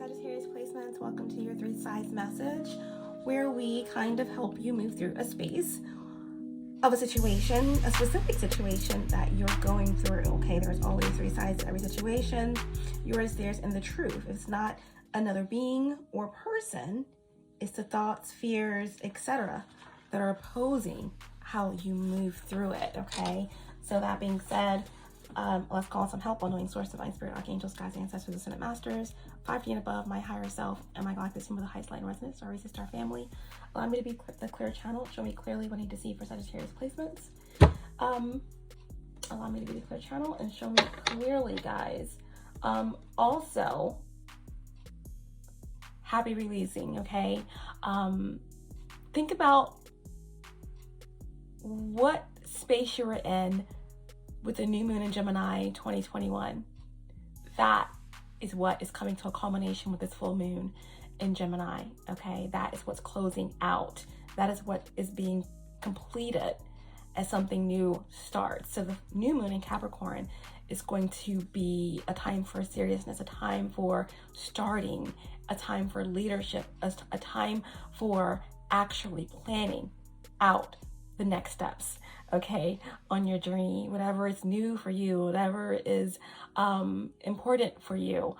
Sagittarius placements, welcome to your 3 size message, where we kind of help you move through a space of a situation, a specific situation that you're going through. Okay, there's always 3 sides to every situation. Yours, theirs, and the truth. It's not another being or person. It's the thoughts, fears, etc. that are opposing how you move through it. Okay, so that being said, let's call some help on knowing source, divine spirit, archangels, guides, ancestors, ascended masters, 5D and above, my higher self, and my galactic team with the highest light and resonance, our race star family. Allow me to be the clear channel. Show me clearly what I need to see for Sagittarius placements. Allow me to be the clear channel and show me clearly, guys. Also, happy releasing, okay? Think about what space you were in with the new moon in Gemini 2021. That is what is coming to a culmination with this full moon in Gemini, okay? That is what's closing out. That is what is being completed as something new starts. So the new moon in Capricorn is going to be a time for seriousness, a time for starting, a time for leadership, a time for actually planning out the next steps, okay, on your journey, whatever is new for you, whatever is important for you.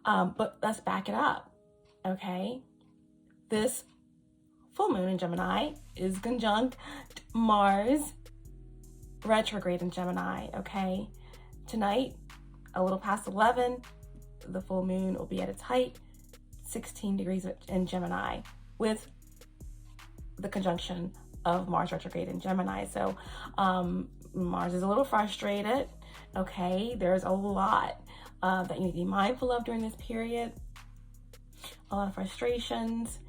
But let's back it up, okay? This full moon in Gemini is conjunct Mars retrograde in Gemini, okay? Tonight, a little past 11, the full moon will be at its height, 16 degrees in Gemini, with the conjunction of Mars retrograde in Gemini. So Mars is a little frustrated, okay? There's a lot that you need to be mindful of during this period. A lot of frustrations.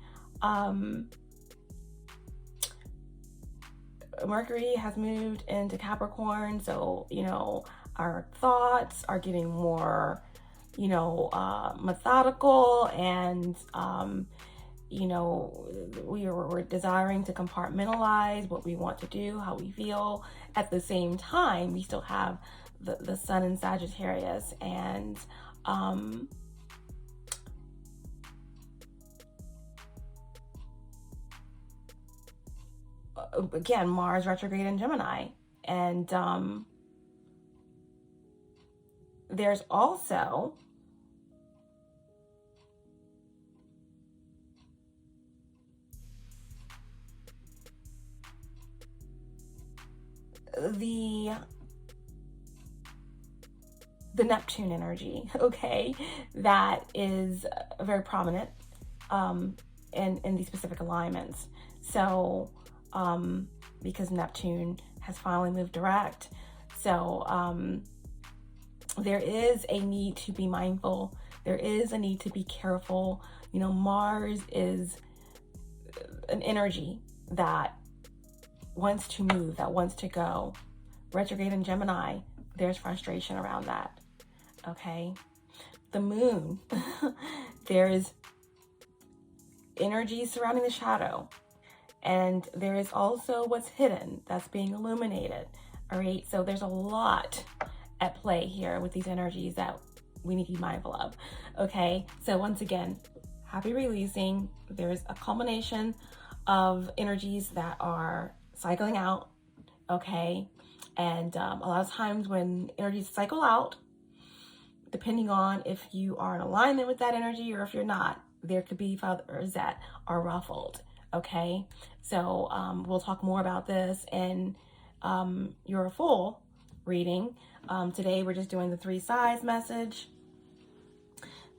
Mercury has moved into Capricorn, so, you know, our thoughts are getting more, you know, methodical, and you know, we're desiring to compartmentalize what we want to do, how we feel. At the same time, we still have the sun in Sagittarius, and again, Mars retrograde in Gemini. And there's also the Neptune energy, okay, that is very prominent in these specific alignments. So because Neptune has finally moved direct, so there is a need to be mindful. There is a need to be careful. You know, Mars is an energy that wants to move, that wants to go. Retrograde in Gemini, there's frustration around that, okay? The moon, there's energy surrounding the shadow, and there is also what's hidden that's being illuminated, all right? So there's a lot at play here with these energies that we need to be mindful of, okay? So once again, happy releasing. There's a culmination of energies that are cycling out, okay? And a lot of times when energies cycle out, depending on if you are in alignment with that energy or if you're not, there could be feathers that are ruffled, okay? So we'll talk more about this in your full reading. Today we're just doing the 3 sides message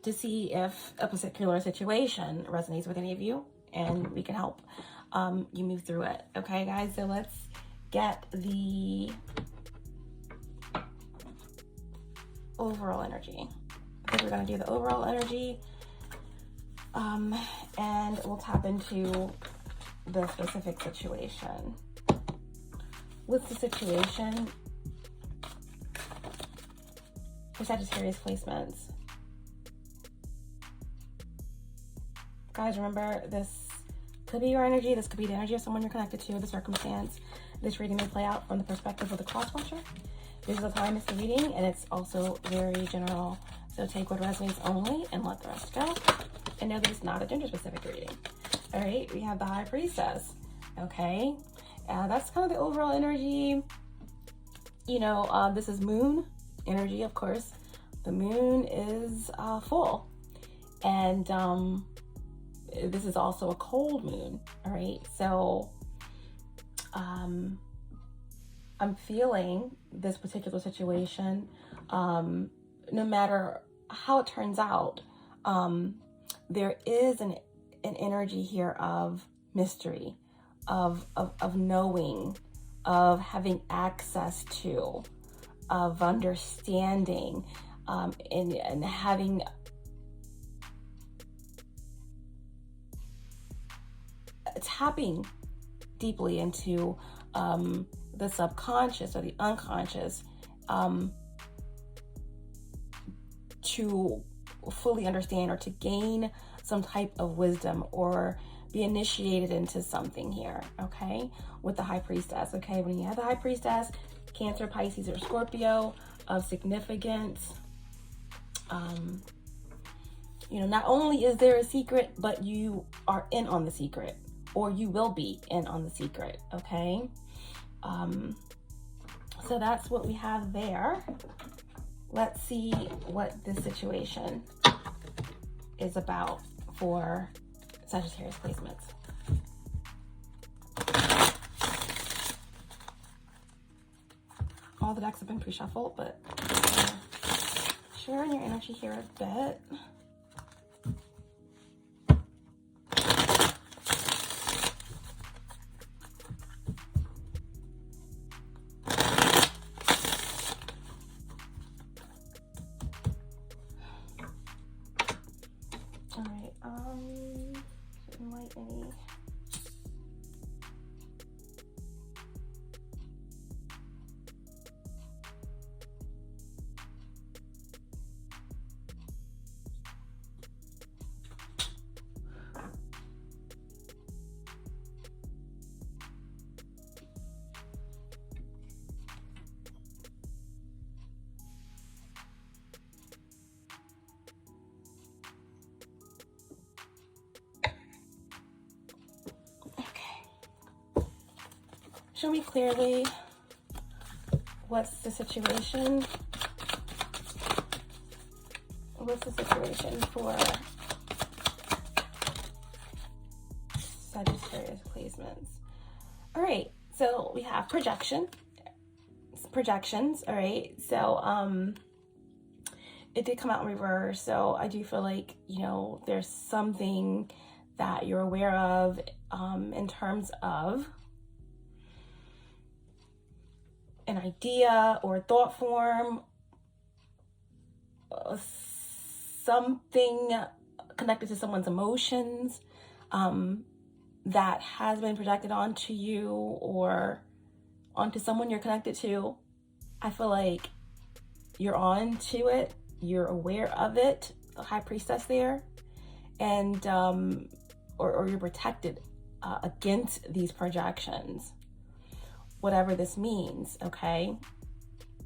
to see if a particular situation resonates with any of you, and we can help you move through it. Okay, guys, so let's get the overall energy. I think we're going to do the overall energy, and we'll tap into the specific situation. What's the situation for Sagittarius placements? Guys, remember, this could be your energy. This could be the energy of someone you're connected to, the circumstance. This reading may play out from the perspective of the cross watcher. This is a time it's the reading, and it's also very general. So take what resonates only and let the rest go. And know that it's not a gender specific reading. All right, we have the High Priestess. Okay, that's kind of the overall energy. You know, this is moon energy, of course. The moon is full. And this is also a cold moon. All right, so I'm feeling this particular situation, no matter how it turns out, there is an energy here of mystery, of knowing, of having access to, of understanding, and having tapping deeply into the subconscious or the unconscious, to fully understand or to gain some type of wisdom or be initiated into something here, okay, with the High Priestess. Okay, when you have the High Priestess, Cancer, Pisces, or Scorpio of significance, you know, not only is there a secret, but you are in on the secret, or you will be in on the secret, okay? So that's what we have there. Let's see what this situation is about for Sagittarius placements. All the decks have been pre-shuffled, but sharing your energy here a bit. Didn't light any. Show me clearly what's the situation. What's the situation for Sagittarius placements? All right, so we have projections. All right, so it did come out in reverse. So I do feel like, you know, there's something that you're aware of in terms of an idea or thought form, something connected to someone's emotions that has been projected onto you or onto someone you're connected to. I feel like you're on to it, you're aware of it, the High Priestess there, and or you're protected against these projections. Whatever this means, okay?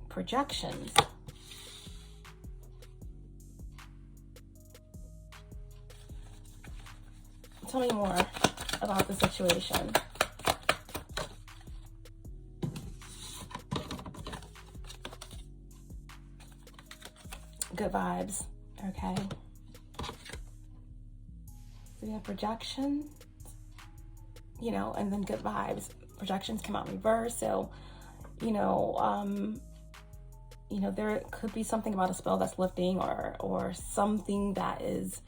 Projections. Tell me more about the situation. Good vibes, okay? So we have projections, you know, and then good vibes. Projections come out in reverse, so you know, there could be something about a spell that's lifting, or something that is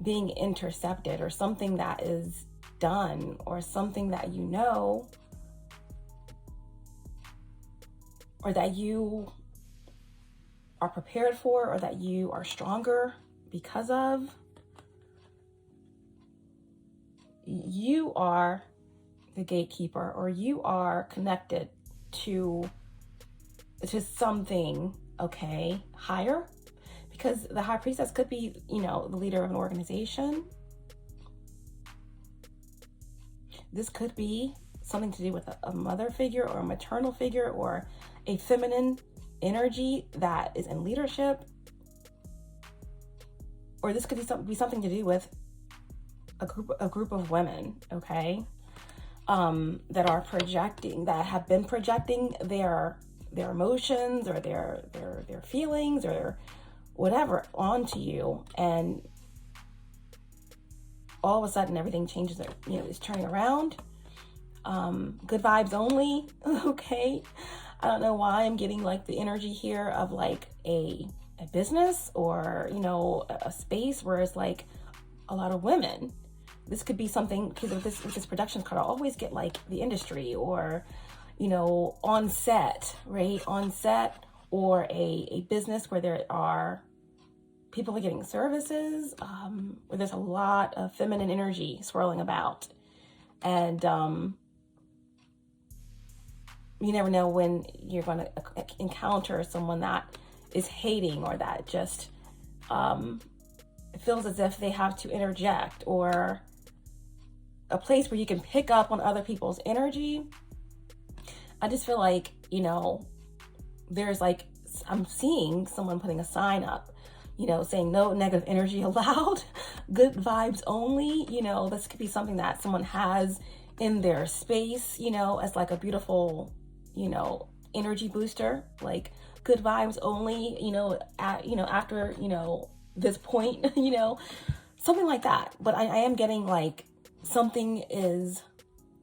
being intercepted, or something that is done, or something that you know, or that you are prepared for, or that you are stronger because of. You are the gatekeeper, or you are connected to something, okay, higher, because the High Priestess could be, you know, the leader of an organization. This could be something to do with a mother figure or a maternal figure or a feminine energy that is in leadership. or this could be something to do with a group of women, okay, that are projecting, that have been projecting their emotions or their feelings or whatever onto you, and all of a sudden everything changes. It's turning around. Good vibes only. Okay, I don't know why I'm getting like the energy here of like a business or a space where it's like a lot of women. This could be something, because with this production card, I always get like the industry or on set, right? On set, or a business where there are people are getting services, where there's a lot of feminine energy swirling about. And you never know when you're going to encounter someone that is hating, or that just feels as if they have to interject, or a place where you can pick up on other people's energy. I just feel like, there's like, I'm seeing someone putting a sign up, saying no negative energy allowed, good vibes only. This could be something that someone has in their space, as like a beautiful, energy booster, like good vibes only, after, this point, something like that. But I am getting like something is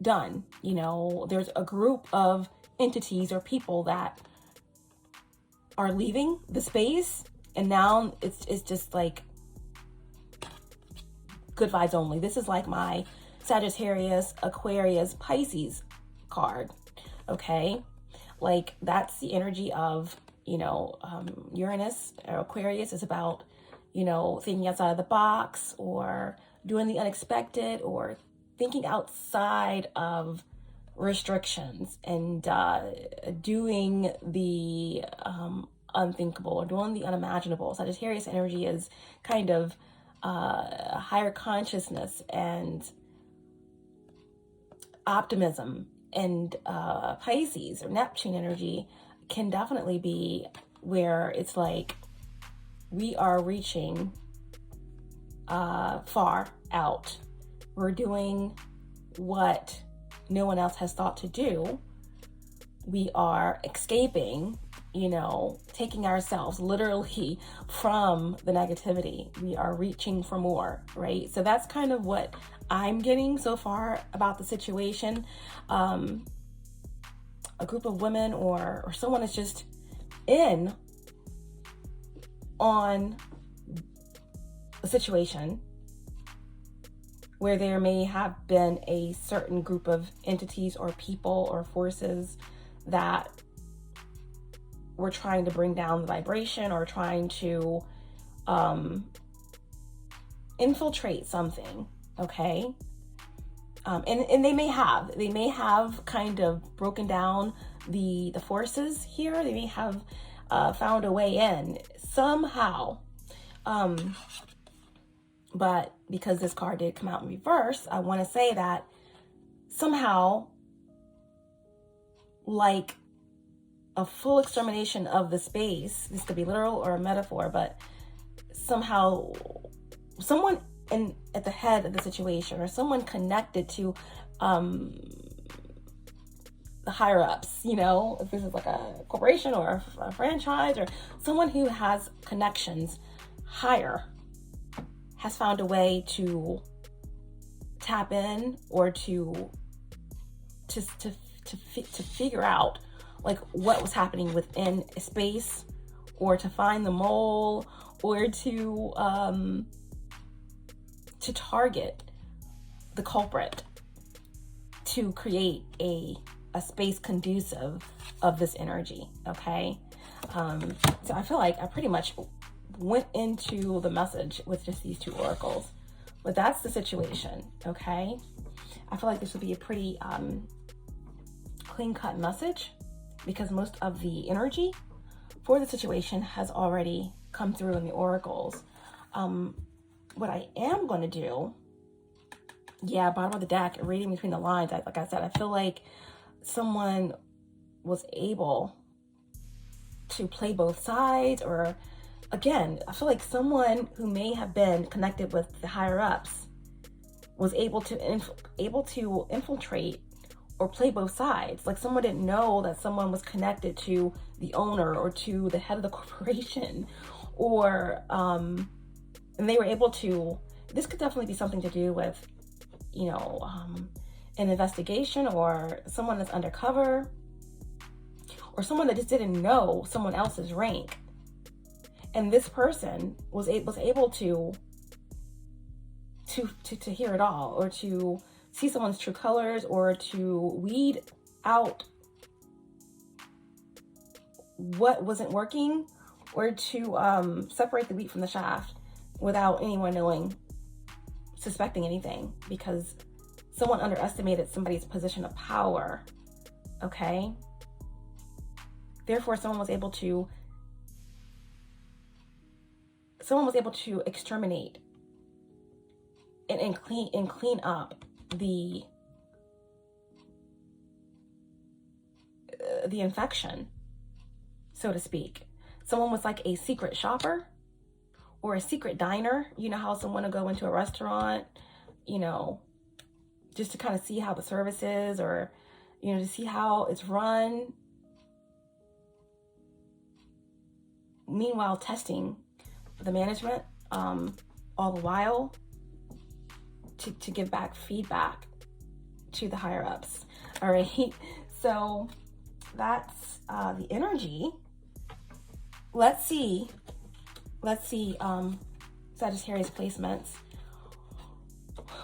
done. There's a group of entities or people that are leaving the space, and now it's just like good vibes only. This is like my Sagittarius, Aquarius, Pisces card. Okay, like that's the energy of Uranus or Aquarius is about thinking outside of the box, or doing the unexpected, or thinking outside of restrictions, and doing the unthinkable, or doing the unimaginable. Sagittarius energy is kind of higher consciousness and optimism, and Pisces or Neptune energy can definitely be where it's like we are reaching far out. We're doing what no one else has thought to do. We are escaping, taking ourselves literally from the negativity. We are reaching for more, right? So that's kind of what I'm getting so far about the situation. A group of women or someone is just in on a situation where there may have been a certain group of entities or people or forces that were trying to bring down the vibration, or trying to infiltrate something, okay? And they may have kind of broken down the forces here. They may have found a way in somehow. But because this card did come out in reverse, I want to say that somehow, like a full extermination of the space, this could be literal or a metaphor, but somehow someone at the head of the situation, or someone connected to the higher ups, if this is like a corporation or a franchise, or someone who has connections higher, has found a way to tap in, or to figure out like what was happening within a space, or to find the mole, or to target the culprit, to create a space conducive of this energy. Okay, so I feel like I pretty much went into the message with just these two oracles, but that's the situation. Okay, I feel like this would be a pretty clean-cut message, because most of the energy for the situation has already come through in the oracles. What I am going to do, bottom of the deck, reading between the lines, like I said, I feel like someone was able to play both sides, or again, I feel like someone who may have been connected with the higher ups was able to infiltrate or play both sides. Like someone didn't know that someone was connected to the owner or to the head of the corporation, or and they were able to. This could definitely be something to do with, you know, an investigation, or someone that's undercover, or someone that just didn't know someone else's rank, and this person was able to hear it all, or to see someone's true colors, or to weed out what wasn't working, or to separate the wheat from the chaff without anyone suspecting anything, because someone underestimated somebody's position of power. Okay, therefore someone was able to exterminate and clean up the infection, so to speak. Someone was like a secret shopper or a secret diner. You know how someone will go into a restaurant, you know, just to kind of see how the service is, or, you know, to see how it's run. Meanwhile, testing the management all the while to give back feedback to the higher ups. All right, so that's the energy. Let's see Sagittarius placements,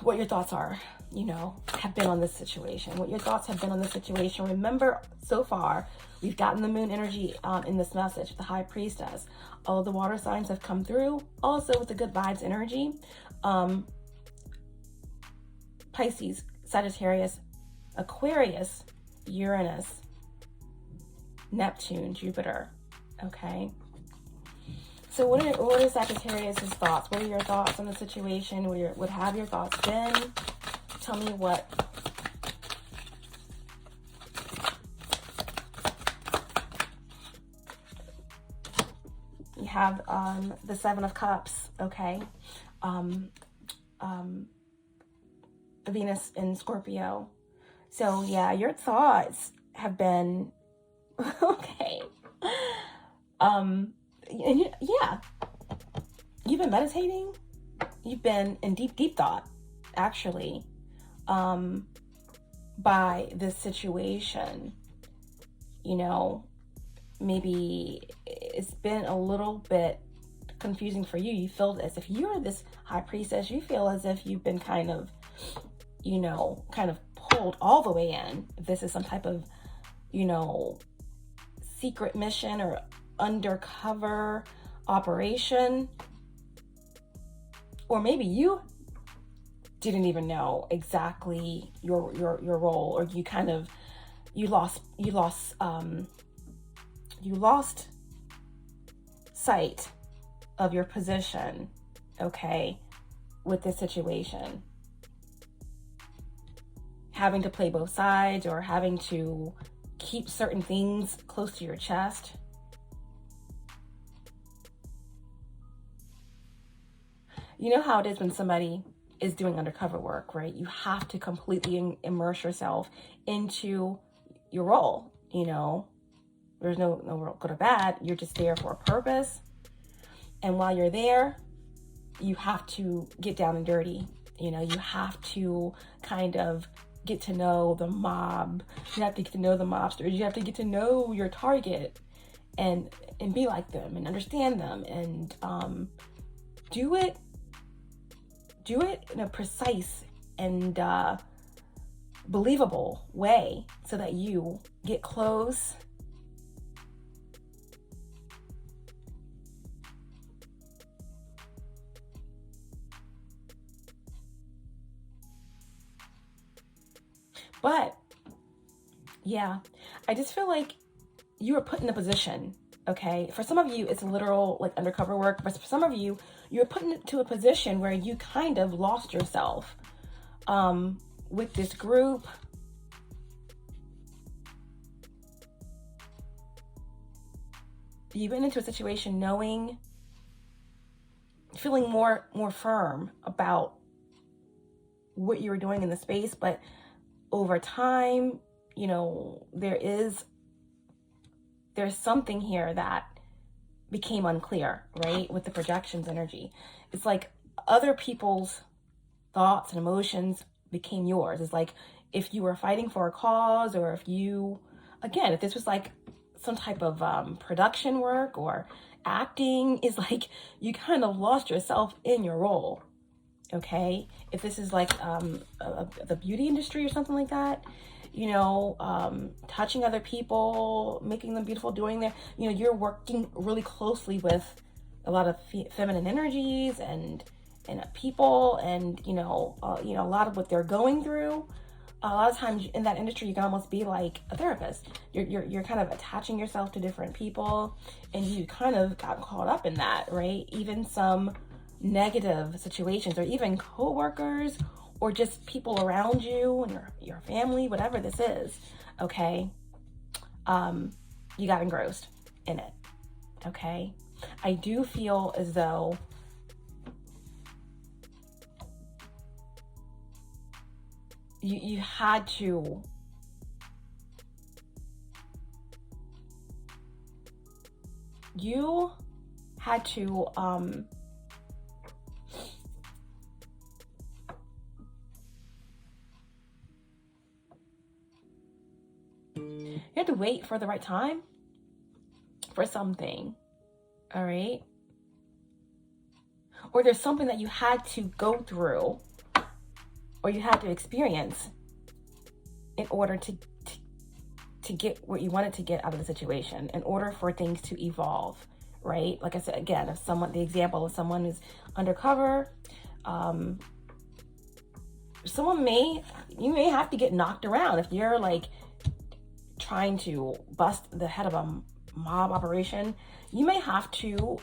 what your thoughts are, you know, have been on this situation, what your thoughts have been on this situation. Remember, so far we've gotten the moon energy in this message, the high priestess. All of the water signs have come through, also with the good vibes energy. Pisces, Sagittarius, Aquarius, Uranus, Neptune, Jupiter. Okay, so what are Sagittarius's thoughts? What are your thoughts on the situation? What have your thoughts been? Tell me what you have. The Seven of Cups. Okay, Venus in Scorpio. So yeah, your thoughts have been okay. Yeah, you've been meditating. You've been in deep thought, actually, by this situation. You know, maybe it's been a little bit confusing for you. You feel as if you're this high priestess. You feel as if you've been kind of, you know, pulled all the way in. If this is some type of, you know, secret mission or undercover operation, or maybe you didn't even know exactly your role, or you lost sight of your position, okay, with this situation. Having to play both sides, or having to keep certain things close to your chest. You know how it is when somebody is doing undercover work, right? You have to completely immerse yourself into your role. You know, there's no good or bad. You're just there for a purpose. And while you're there, you have to get down and dirty. You know, you have to kind of get to know the mob. You have to get to know the mobsters. You have to get to know your target and be like them and understand them, and do it in a precise and believable way, so that you get close. But yeah, I just feel like you were put in a position, okay? For some of you, it's literal, like, undercover work. But for some of you, you're put into a position where you kind of lost yourself with this group. You went into a situation knowing feeling more firm about what you were doing in the space. But over time, you know, there's something here that became unclear, right? With the projections energy. It's like other people's thoughts and emotions became yours. It's like if you were fighting for a cause, or if you, again, if this was like some type of production work or acting, is like you kind of lost yourself in your role. Okay, if this is like the beauty industry or something like that, you know, touching other people, making them beautiful, doing their, you know, you're working really closely with a lot of feminine energies and people, and you know, a lot of what they're going through. A lot of times in that industry, you can almost be like a therapist. You're kind of attaching yourself to different people, and you kind of got caught up in that, right? Even some negative situations, or even co-workers, or just people around you and your family, whatever this is, okay? You got engrossed in it, okay? I do feel as though you had to wait for the right time for something, all right? Or there's something that you had to go through, or you had to experience in order to get what you wanted to get out of the situation, in order for things to evolve, right? Like I said, again, if the example of someone who's undercover, you may have to get knocked around. If you're like trying to bust the head of a mob operation, you may have to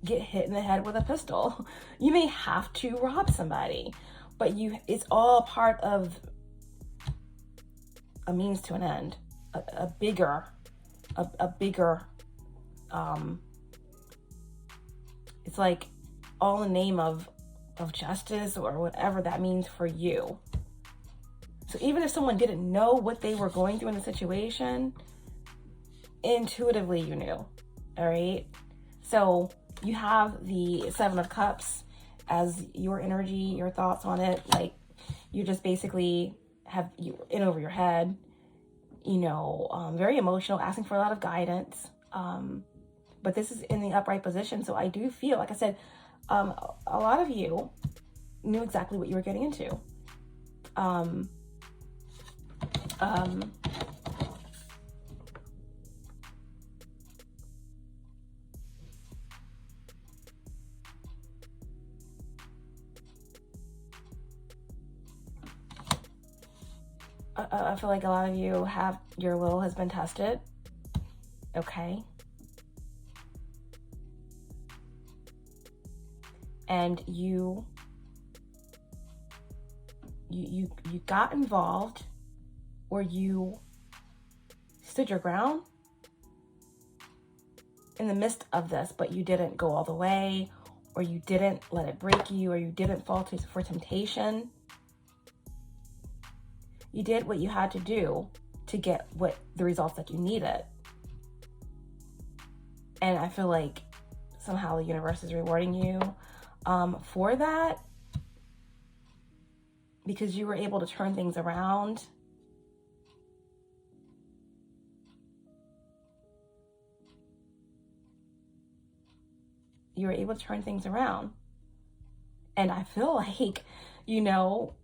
get hit in the head with a pistol. You may have to rob somebody, but it's all part of a means to an end, a bigger, it's like all in the name of justice, or whatever that means for you. So even if someone didn't know what they were going through in the situation, intuitively you knew, all right? So you have the Seven of Cups as your energy, your thoughts on it. Like you just basically have you in over your head, you know, very emotional, asking for a lot of guidance. But this is in the upright position. So I do feel, like I said, a lot of you knew exactly what you were getting into. I feel like a lot of you your will has been tested. Okay. And you got involved, or you stood your ground in the midst of this, but you didn't go all the way, or you didn't let it break you, or you didn't fall for temptation. You did what you had to do to get the results that you needed. And I feel like somehow the universe is rewarding you for that, because you were able to turn things around. You were able to turn things around. And I feel like, you know,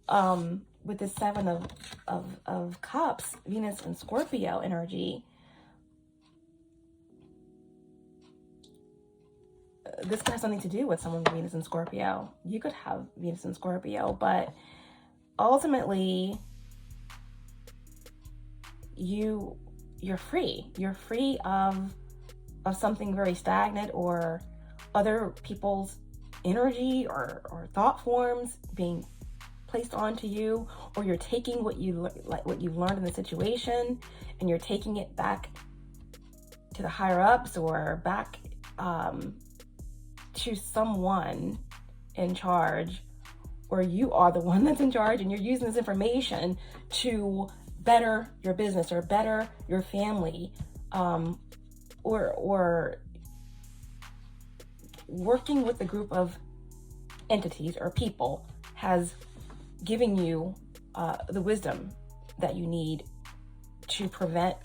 with the Seven of Cups, Venus and Scorpio energy, this could have something to do with someone with Venus and Scorpio. You could have Venus and Scorpio, but ultimately, you're free. You're free of something very stagnant, or other people's energy or thought forms being placed onto you, or you're taking what you've learned in the situation, and you're taking it back to the higher ups, or back to someone in charge, or you are the one that's in charge and you're using this information to better your business or better your family, or working with a group of entities or people has given you the wisdom that you need to prevent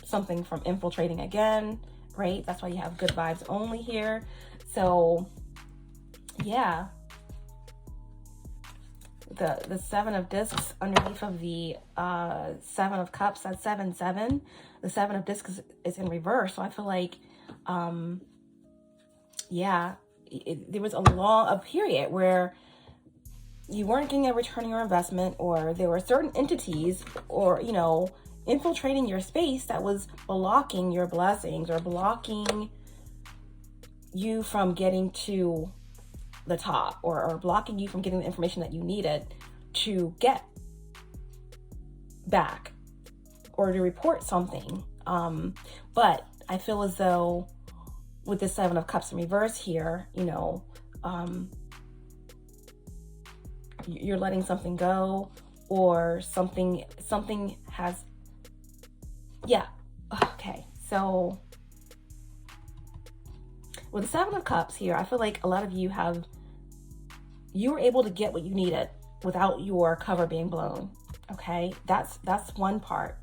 something from infiltrating again, right? That's why you have good vibes only here. So yeah, the Seven of Discs underneath of the Seven of Cups, that's 7-7. The Seven of Discs is in reverse. So I feel like, yeah, there was a period where you weren't getting a return on your investment, or there were certain entities or, you know, infiltrating your space that was blocking your blessings or blocking you from getting to the top, or blocking you from getting the information that you needed to get back or to report something. But I feel as though with the Seven of Cups in reverse here, you know, you're letting something go, or something has, yeah. Okay, so with the Seven of Cups here, I feel like a lot of you were able to get what you needed without your cover being blown. Okay, that's one part.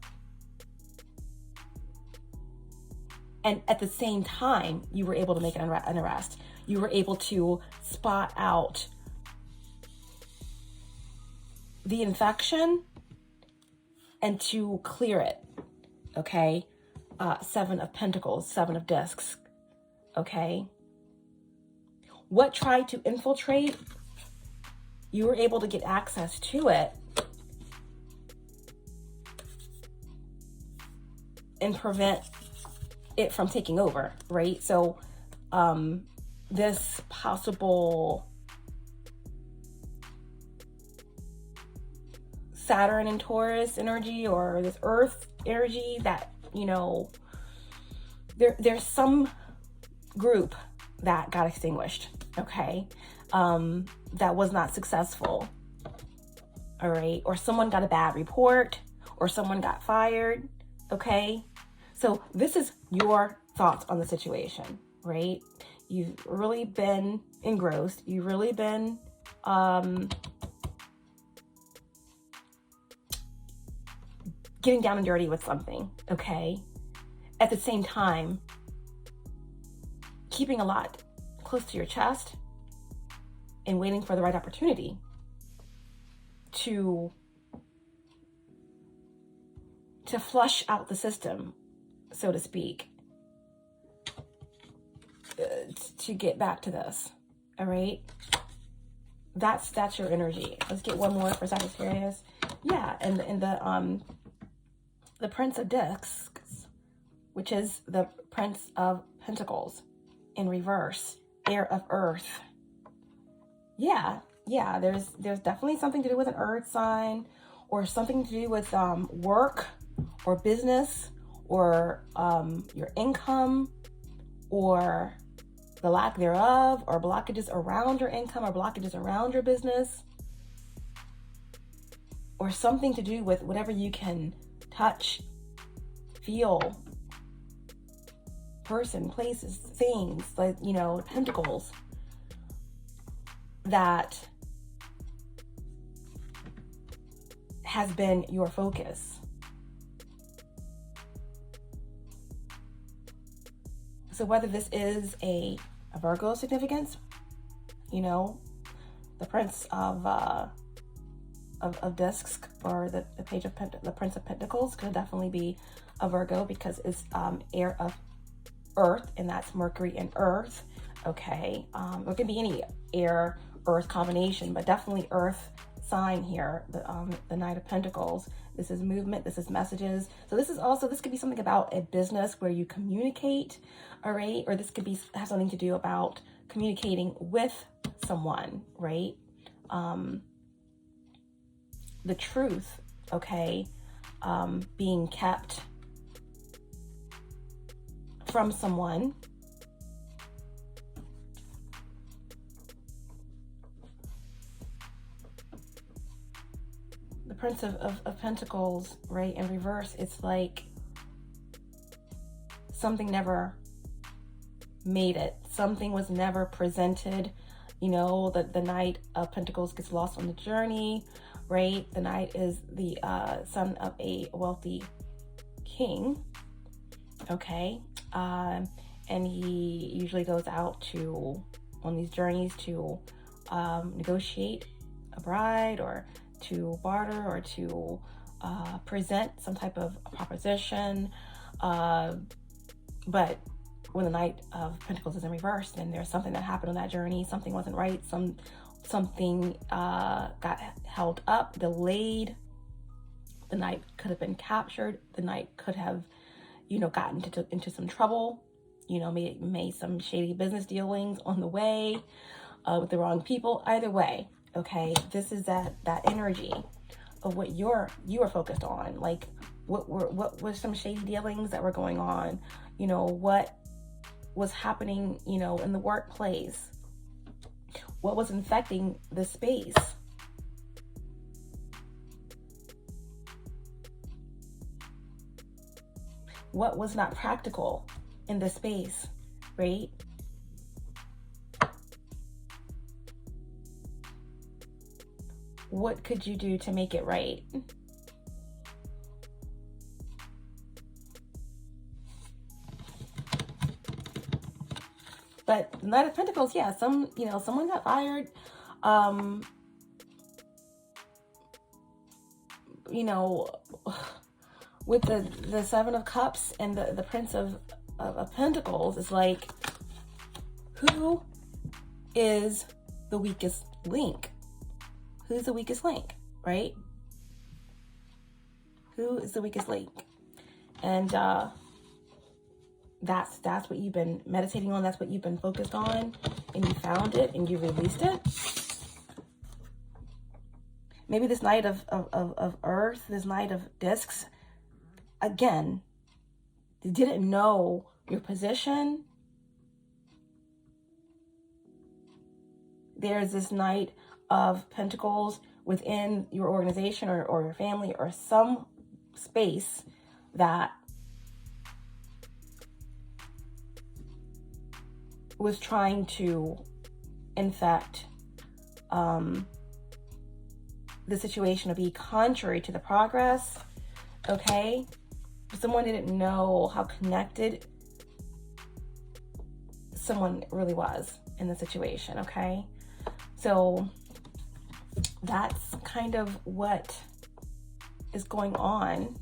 And at the same time, you were able to make an arrest. You were able to spot out the infection and to clear it. Okay, Seven of Pentacles, Seven of Discs. Okay, what tried to infiltrate, you were able to get access to it and prevent it from taking over, right? So this possible Saturn and Taurus energy, or this Earth energy that, you know, there's some group that got extinguished, okay, that was not successful, all right, or someone got a bad report, or someone got fired, okay? So this is your thoughts on the situation, right? You've really been engrossed. You've really been getting down and dirty with something, okay? At the same time, keeping a lot close to your chest and waiting for the right opportunity to flush out the system, so to speak, to get back to this, all right? That's your energy. Let's get one more for Sagittarius. Yeah, and the Prince of Discs, which is the Prince of Pentacles in reverse, Air of Earth. Yeah, there's definitely something to do with an earth sign, or something to do with work or business, or your income, or the lack thereof, or blockages around your income, or blockages around your business, or something to do with whatever you can touch, feel, person, places, things, like, you know, pentacles, that has been your focus. So whether this is a Virgo significance, you know, the Prince of Discs, or the Page of the Prince of Pentacles, could definitely be a Virgo, because it's air of earth, and that's Mercury and Earth. Okay, it could be any air earth combination, but definitely earth sign here. The Knight of Pentacles. This is movement. This is messages. So this could be something about a business where you communicate, all right? Or this could have something to do about communicating with someone, right? The truth, okay, being kept from someone, Prince of Pentacles, right, in reverse, it's like something never made it. Something was never presented. You know, the Knight of Pentacles gets lost on the journey, right? The Knight is the son of a wealthy king, okay? And he usually goes out on these journeys to negotiate a bride, or to barter, or to present some type of proposition. But when the Knight of Pentacles is in reverse, then there's something that happened on that journey. Something wasn't right. Something got held up, delayed. The Knight could have been captured. The Knight could have, you know, gotten into some trouble. You know, made some shady business dealings on the way with the wrong people. Either way, okay, this is that energy of what you are focused on. Like, what was some shady dealings that were going on? You know, what was happening, you know, in the workplace? What was infecting the space? What was not practical in the space, right? What could you do to make it right? But the Knight of Pentacles, yeah, someone got fired. You know, with the Seven of Cups and the Prince of Pentacles, it's like, who is the weakest link? Who's the weakest link, right? Who is the weakest link? And that's what you've been meditating on. That's what you've been focused on, and you found it and you released it. Maybe this Knight of Earth, this Knight of Discs, again, you didn't know your position. There's this Knight of Pentacles within your organization or your family or some space that was trying to infect the situation or be contrary to the progress, okay? Someone didn't know how connected someone really was in the situation, okay? So that's kind of what is going on.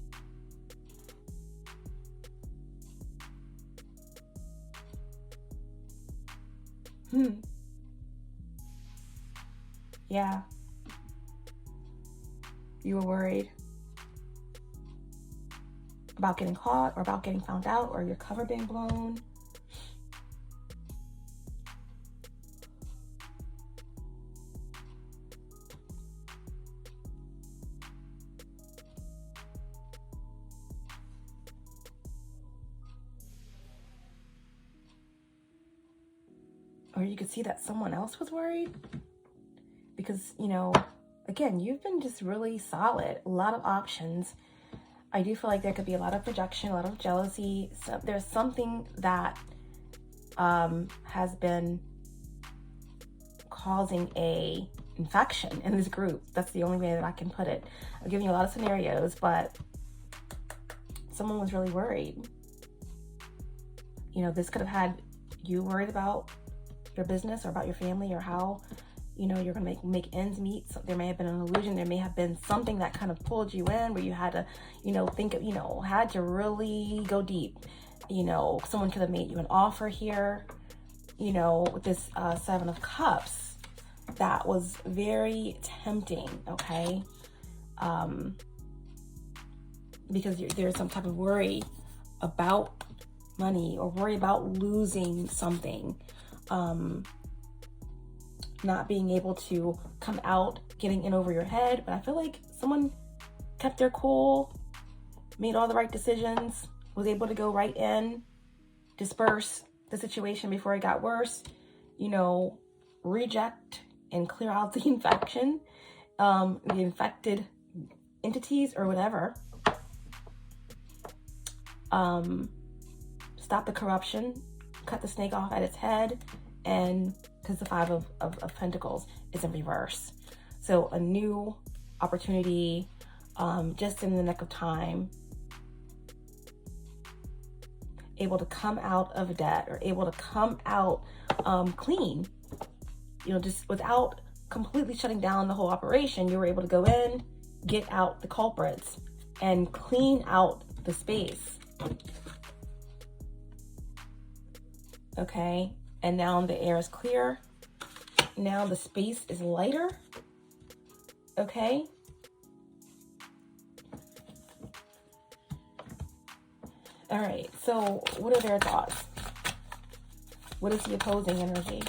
Yeah. You were worried about getting caught or about getting found out or your cover being blown. Or you could see that someone else was worried because, you know, again, you've been just really solid. A lot of options. I do feel like there could be a lot of projection, a lot of jealousy. So there's something that has been causing a infection in this group. That's the only way that I can put it. I'm giving you a lot of scenarios, but someone was really worried. You know, this could have had you worried about your business or about your family or how, you know, you're gonna make ends meet. So there may have been an illusion. There may have been something that kind of pulled you in where you had to, you know, think of, you know, had to really go deep. You know, someone could have made you an offer here, you know, with this Seven of Cups that was very tempting, okay? Because there's some type of worry about money or worry about losing something. Not being able to come out, getting in over your head. But I feel like someone kept their cool, made all the right decisions, was able to go right in, disperse the situation before it got worse, you know, reject and clear out the infection, the infected entities or whatever. Stop the corruption, cut the snake off at its head, and because the Five of Pentacles is in reverse. So a new opportunity, just in the nick of time, able to come out of debt or able to come out clean, you know, just without completely shutting down the whole operation. You were able to go in, get out the culprits, and clean out the space. Okay, and now the air is clear. Now the space is lighter. Okay. All right, so what are their thoughts? What is the opposing energy?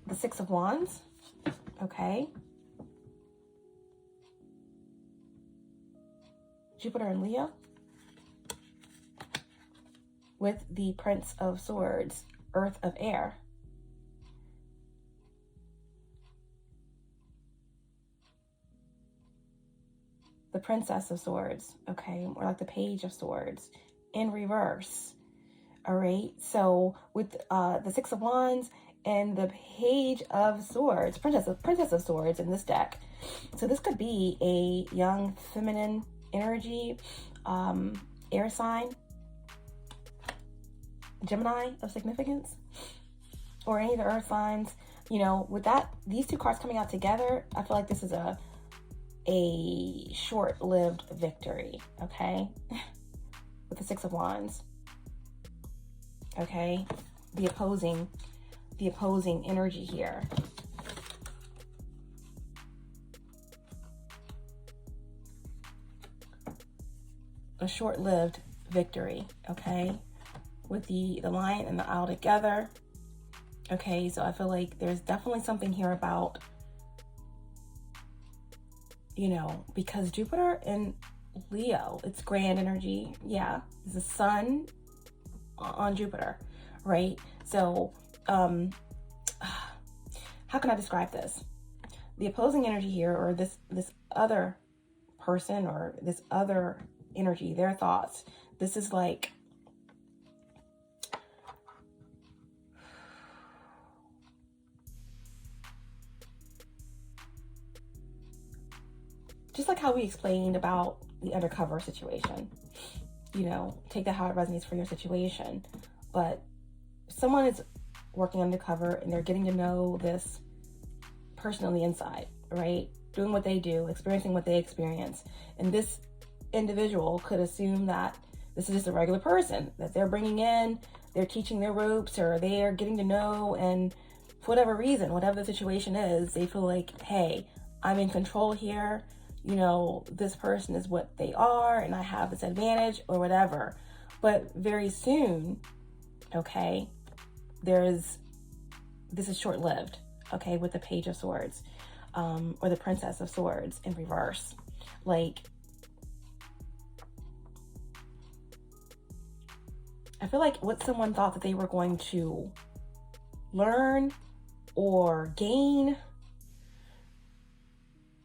The Six of Wands. Okay. Jupiter and Leo. With the Prince of Swords, Earth of Air. The Princess of Swords, okay, or like the Page of Swords in reverse. All right, so with the Six of Wands and the Page of Swords, Princess of Swords in this deck. So this could be a young feminine energy, air sign, Gemini of significance, or any of the earth signs. You know, with that, these two cards coming out together, I feel like this is a short-lived victory, okay? With the Six of Wands. Okay, the opposing energy here. A short-lived victory, okay? With the Lion and the Owl together. Okay, so I feel like there's definitely something here about, you know, because Jupiter and Leo, it's grand energy. Yeah, it's the sun on Jupiter, right? So, how can I describe this? The opposing energy here, or this other person, or this other energy, their thoughts. This is like, just like how we explained about the undercover situation. You know, take that how it resonates for your situation. But someone is working undercover and they're getting to know this person on the inside, right? Doing what they do, experiencing what they experience. And this individual could assume that this is just a regular person that they're bringing in, they're teaching their ropes, or they are getting to know, and for whatever reason, whatever the situation is, they feel like, hey, I'm in control here. You know, this person is what they are, and I have this advantage, or whatever. But very soon, okay, this is short-lived, okay, with the Page of Swords, or the Princess of Swords in reverse. Like, I feel like what someone thought that they were going to learn or gain,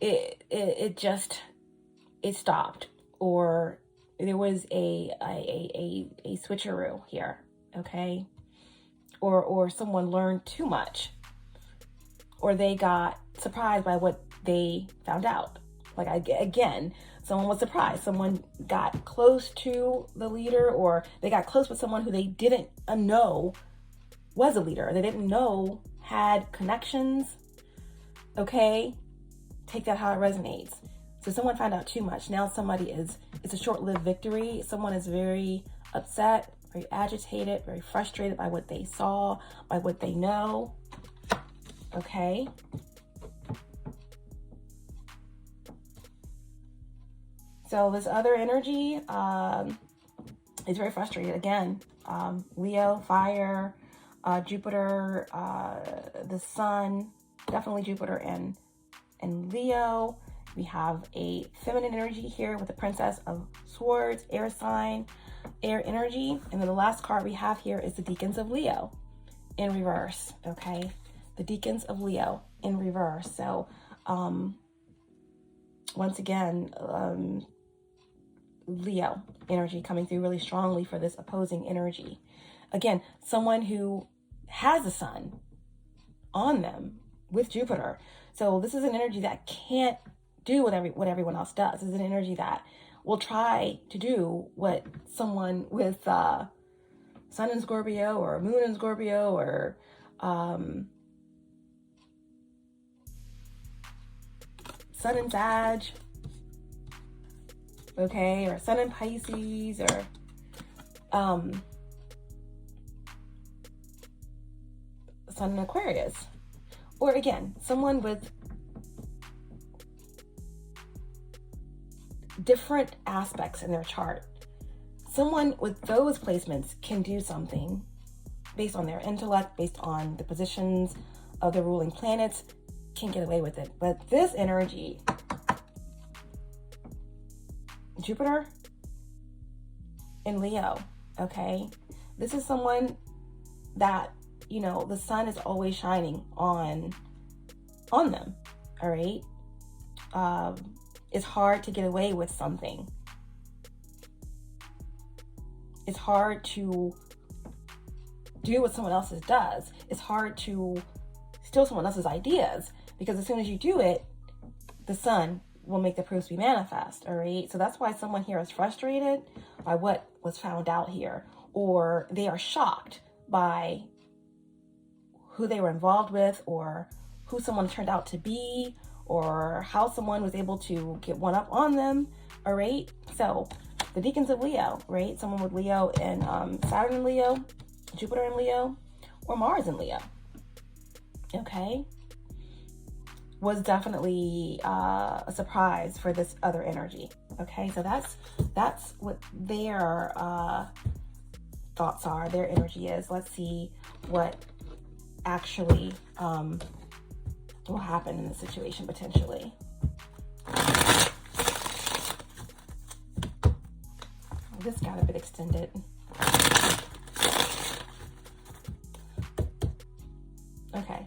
it stopped, or there was a switcheroo here, okay? Or someone learned too much, or they got surprised by what they found out. Like, again, someone was surprised. Someone got close to the leader, or they got close with someone who they didn't know was a leader. They didn't know had connections, okay? Take that how it resonates. So someone found out too much. Now it's a short-lived victory. Someone is very upset, very agitated, very frustrated by what they saw, by what they know, okay? So this other energy is very frustrated. Again, Leo, fire, Jupiter, the sun, definitely Jupiter and Leo. We have a feminine energy here with the Princess of Swords, air sign. air energy. And then the last card we have here is the Deacons of Leo in reverse, okay? The Deacons of Leo in reverse. So, once again, Leo energy coming through really strongly for this opposing energy. Again, someone who has the sun on them with Jupiter. So this is an energy that can't do what everyone else does. This is an energy that will try to do what someone with Sun in Scorpio or Moon in Scorpio or Sun in Sag, okay, or Sun in Pisces, or Sun in Aquarius, or again, someone with different aspects in their chart. Someone with those placements can do something based on their intellect, based on the positions of the ruling planets, can get away with it. But this energy, Jupiter in Leo, okay? This is someone that, you know, the sun is always shining on them, all right? It's hard to get away with something. It's hard to do what someone else does. It's hard to steal someone else's ideas, because as soon as you do it, the sun will make the proofs be manifest, all right? So that's why someone here is frustrated by what was found out here, or they are shocked by who they were involved with, or who someone turned out to be, or how someone was able to get one up on them, all right? So the Deacons of Leo, right? Someone with Leo and Saturn in Leo, Jupiter in Leo, or Mars in Leo, okay? Was definitely a surprise for this other energy, okay? So that's what their thoughts are, their energy is. Let's see what actually will happen in the situation potentially. This got a bit extended. Okay.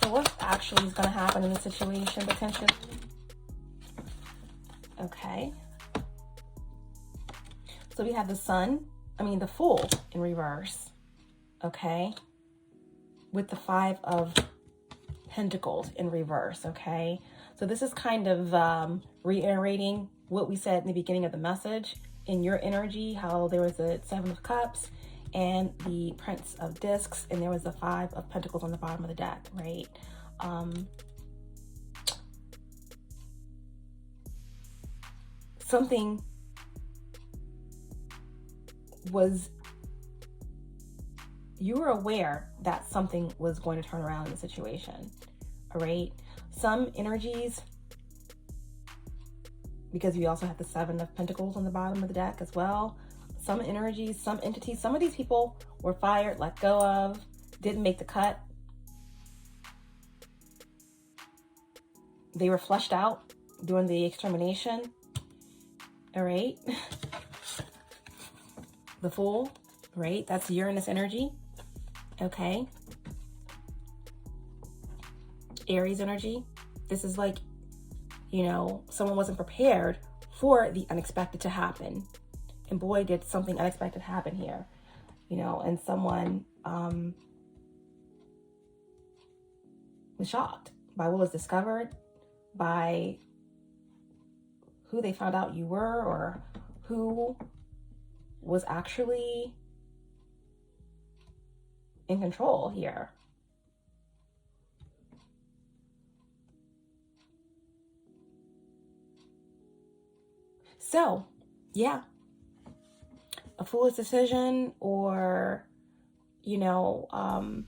So what actually is going to happen in the situation potentially? Okay. So we have the Fool in reverse, okay? With the Five of Pentacles in reverse, okay? So this is kind of reiterating what we said in the beginning of the message in your energy, how there was the Seven of Cups and the Prince of Discs, and there was the Five of Pentacles on the bottom of the deck, right? Something was, you were aware that something was going to turn around in the situation, all right? Some energies, because we also have the Seven of Pentacles on the bottom of the deck as well. Some energies, some entities, some of these people were fired, let go of, didn't make the cut. They were flushed out during the extermination, all right? The Fool, right? That's Uranus energy, okay? Aries energy. This is like, you know, someone wasn't prepared for the unexpected to happen. And boy, did something unexpected happen here, you know, and someone was shocked by what was discovered, by who they found out you were, or who was actually in control here. So, yeah, a foolish decision, or, you know, someone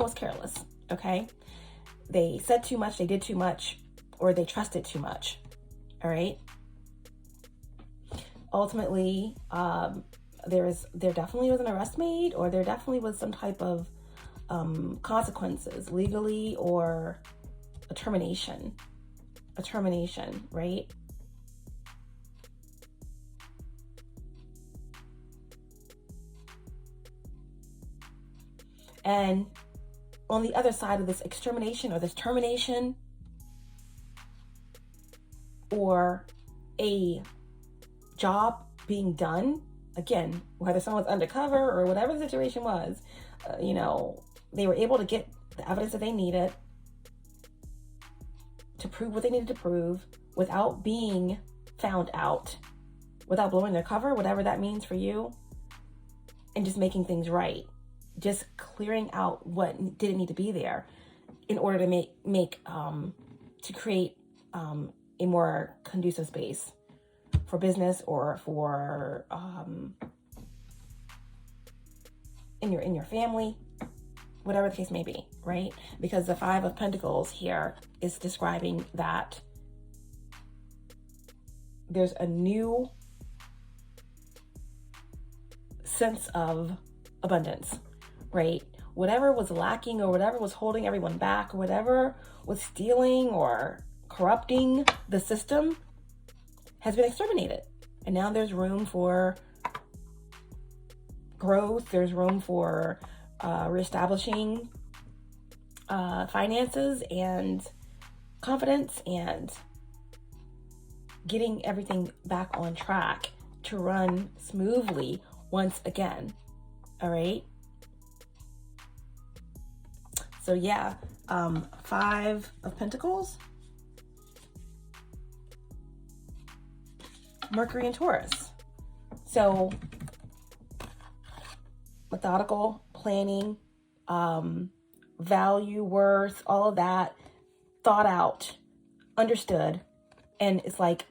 was careless, okay? They said too much, they did too much, or they trusted too much, all right? Ultimately, there definitely was an arrest made, or there definitely was some type of consequences, legally, or a termination, right? And on the other side of this extermination or this termination, or a job being done, again, whether someone's undercover or whatever the situation was, you know, they were able to get the evidence that they needed to prove what they needed to prove without being found out, without blowing their cover, whatever that means for you, and just making things right. Just clearing out what didn't need to be there in order to create a more conducive space for business or for in your family, whatever the case may be, right? Because the Five of Pentacles here is describing that there's a new sense of abundance, right? Whatever was lacking or whatever was holding everyone back or whatever was stealing or corrupting the system has been exterminated. And now there's room for growth. There's room for reestablishing finances and confidence and getting everything back on track to run smoothly once again. All right. So yeah, Five of Pentacles, Mercury and Taurus. So methodical, planning, value, worth, all of that, thought out, understood. And it's like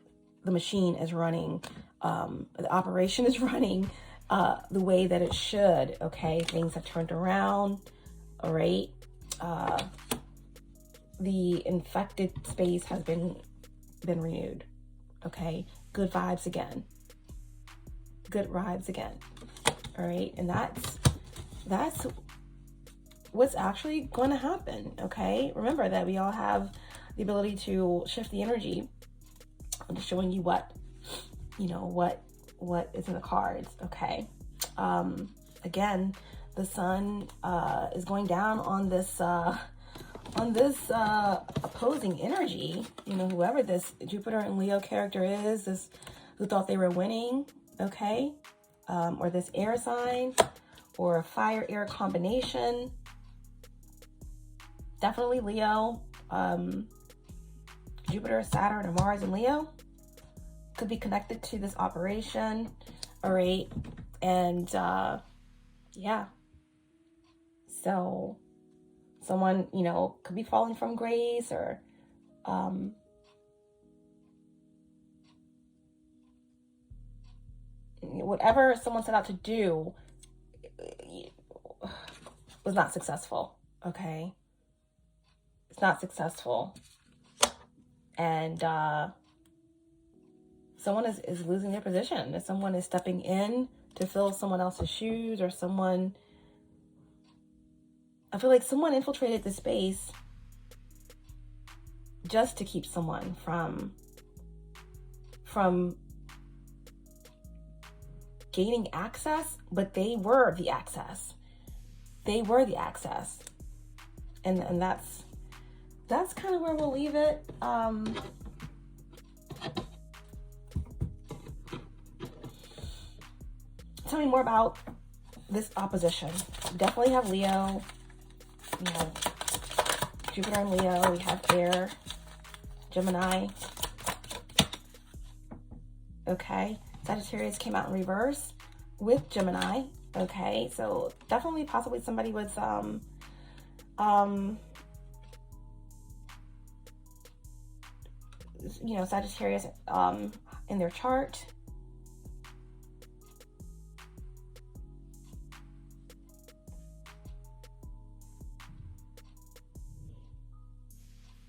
the machine is running, the operation is running the way that it should. Okay, things have turned around. All right. The infected space has been renewed. Okay, good vibes again. Good vibes again. All right, and that's what's actually going to happen. Okay, remember that we all have the ability to shift the energy. I'm just showing you what is in the cards. Okay, again, the sun is going down on this opposing energy. You know, whoever this Jupiter and Leo character is, this who thought they were winning. Okay, or this air sign or a fire air combination. Definitely Leo, Jupiter, Saturn, or Mars and Leo could be connected to this operation. All right, and yeah, so someone, you know, could be falling from grace, or whatever someone set out to do was not successful. Okay, it's not successful, and someone is losing their position. If someone is stepping in to fill someone else's shoes, or someone, I feel like someone infiltrated the space just to keep someone from gaining access, but they were the access. They were the access. And that's kind of where we'll leave it. Tell me more about this opposition. We definitely have Leo. We have Jupiter and Leo. We have air, Gemini. Okay. Sagittarius came out in reverse with Gemini. Okay. So definitely possibly somebody with you know, Sagittarius in their chart.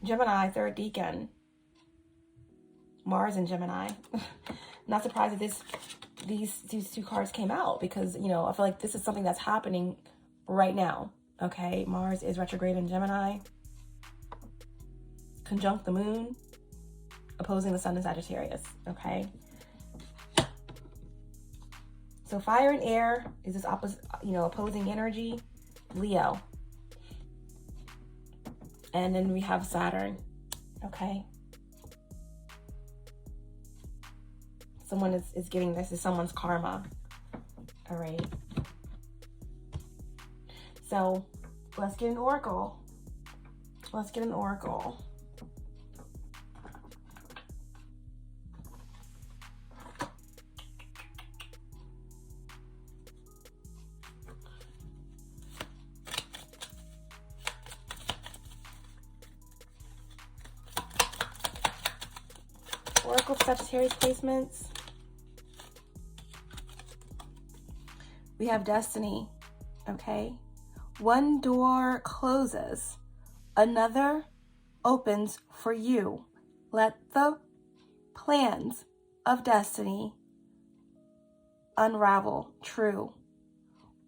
Gemini, third deacon. Mars and Gemini. Not surprised that these two cards came out, because, you know, I feel like this is something that's happening right now. Okay, Mars is retrograde in Gemini, conjunct the moon, opposing the sun in Sagittarius, okay? So fire and air is this opposite, opposing energy, Leo. And then we have Saturn, okay? Someone is getting this, is someone's karma, all right? So let's get an oracle. Let's get an oracle. Oracle Sagittarius placements. We have destiny, okay? One door closes, another opens for you. Let the plans of destiny unravel. True.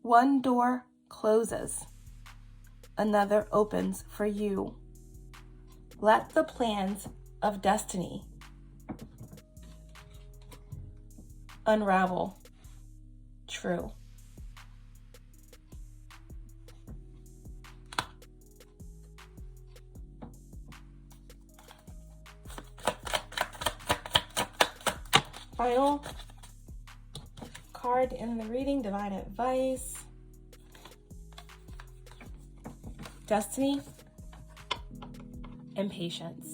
One door closes, another opens for you. Let the plans of destiny unravel. True. Final card in the reading, divine advice. Destiny and patience.